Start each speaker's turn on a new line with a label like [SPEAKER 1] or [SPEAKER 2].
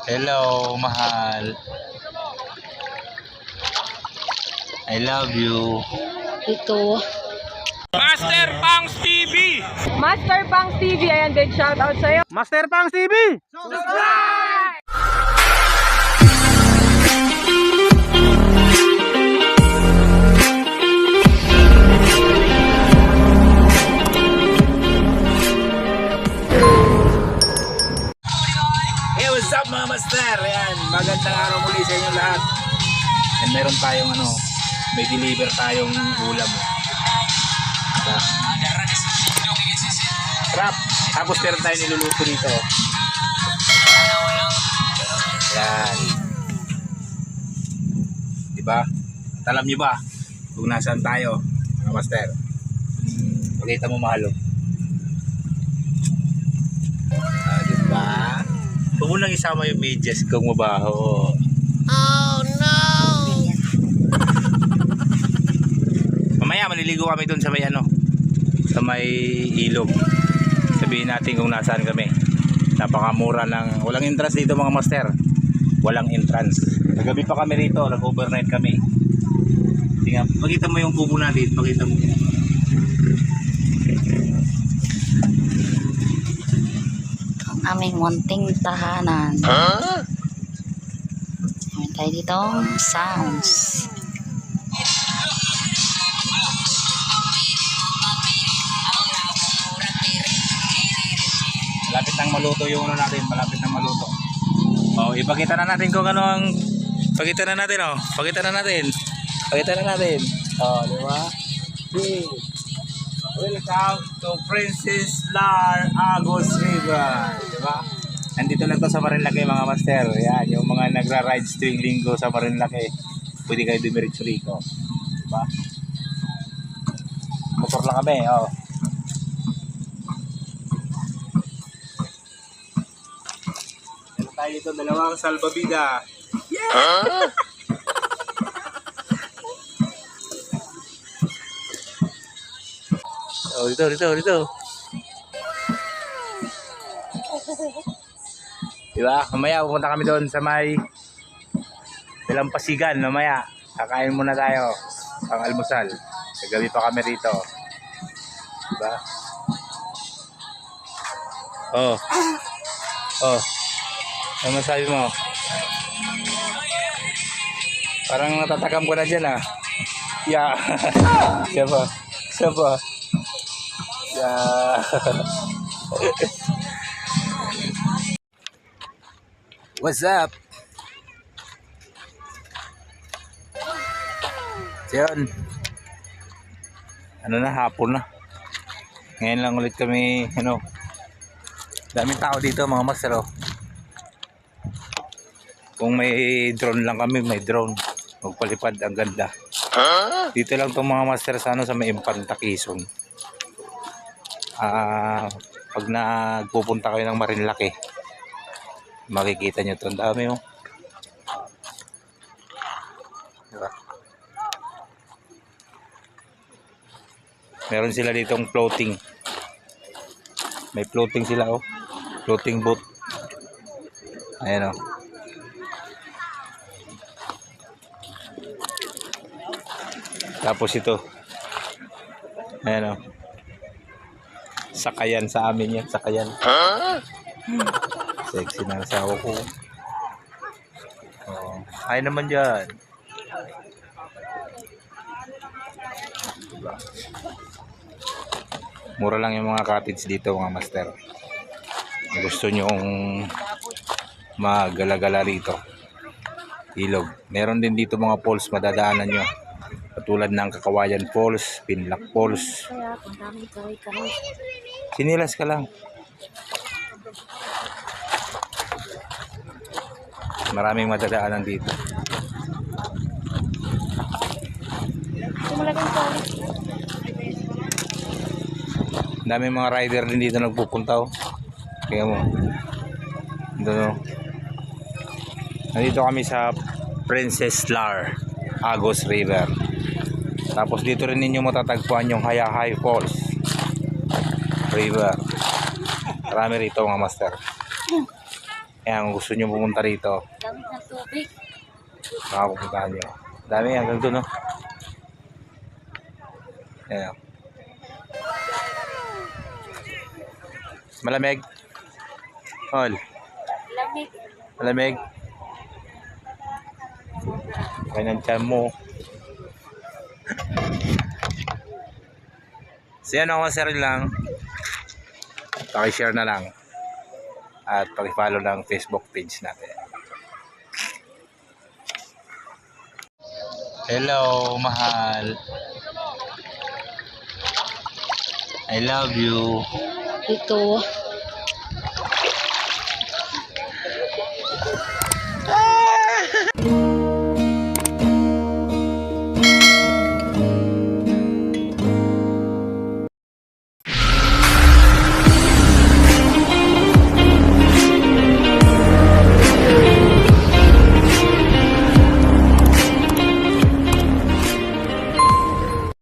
[SPEAKER 1] Hello, mahal. I love you.
[SPEAKER 2] Ito.
[SPEAKER 3] Master Pangs TV!
[SPEAKER 2] Master Pangs TV, ayan, big shout out sa'yo.
[SPEAKER 3] Master Pangs TV!
[SPEAKER 1] Hey, what's up mga master? Ayan, magandang araw muli sa inyo lahat. And meron tayong may deliver tayong ulam. Crap. Tapos meron tayong niluluto dito. Ayan. Diba? At alam nyo ba kung nasaan tayo mga master? Pakita mo mahalo. Diba? Huwag mo lang isama yung medyas kung mabaho.
[SPEAKER 2] Oh no!
[SPEAKER 1] Mamaya maliligo kami doon sa may sa may ilog. Sabihin natin kung nasaan kami. Napakamura ng walang entrance dito mga master. Walang entrance. Kagabi pa kami rito, nag-overnight kami. Tingnan, pakita mo yung kubo natin, pakita mo.
[SPEAKER 2] Aming munting tahanan. Huh? Meron tayo ditong sounds.
[SPEAKER 1] Malapit nang maluto yung natin, malapit nang maluto. Oh, ipakita na natin kung ano ang pakita na natin Pakita na natin. Pakita na natin. Oh, di ba? Welcome to Princess Lar Agos River. Di ba? Nandito lang to sa Marinlake mga master. Yan, yung mga nagra-rides tuwing linggo sa Marinlake. Pwede kayo dumiretso rito. Di ba? Motor lang kami, oh. Tayo dito, dalawang salbabida. Yeah! Huh? Oh, dito. Diba? Mamaya pupunta kami doon sa may Dalampasigan. Mamaya, kakain muna tayo pang almusal. Kagabi pa kami rito. Diba? Oh. Ano sabi mo? Parang natatakam ko na dyan Yeah. Siya pa. Yeah. What's up? Yun. Hapon na. Ngayon lang ulit kami, daming tao dito mga master. Kung may drone lang kami, may drone. Magpalipad, ang ganda. Dito lang itong mga master sa sa may Impanta, Quezon. Pag nagpupunta kayo ng Marinlake, makikita nyo ito. Ang dami diba? Meron sila ditong floating. May floating sila floating boat. Ayan Tapos ito. Ayan Sakayan sa amin yan. Sakayan. Sexy na asawa ko. Ay naman dyan. Diba? Mura lang yung mga cottage dito mga master. Gusto nyong magalagala rito. Ilog. Meron din dito mga falls madadaanan nyo. Katulad ng Kakawayan Falls, Pinlac Falls. Sinilas ka lang. Maraming madadaanan dito. Daming mga rider din dito nagpupunta Kaya mo. Nandito kami sa Princess Lar Agos River. Tapos dito rin ninyo matatagpuan yung Hayahay Falls River. Marami rito mga master. Kaya kung gusto nyo pumunta rito,
[SPEAKER 2] Dami ng tubig.
[SPEAKER 1] makapupuntahan nyo. Dami hanggang doon, no? Ayan. Malamig. Hol.
[SPEAKER 2] Lamig.
[SPEAKER 1] Malamig. Okay ng tiyan mo. So yan ako sir lang. Paki-share na lang. At paki-follow ng Facebook page natin. Hello, mahal. I love you.
[SPEAKER 2] Ito.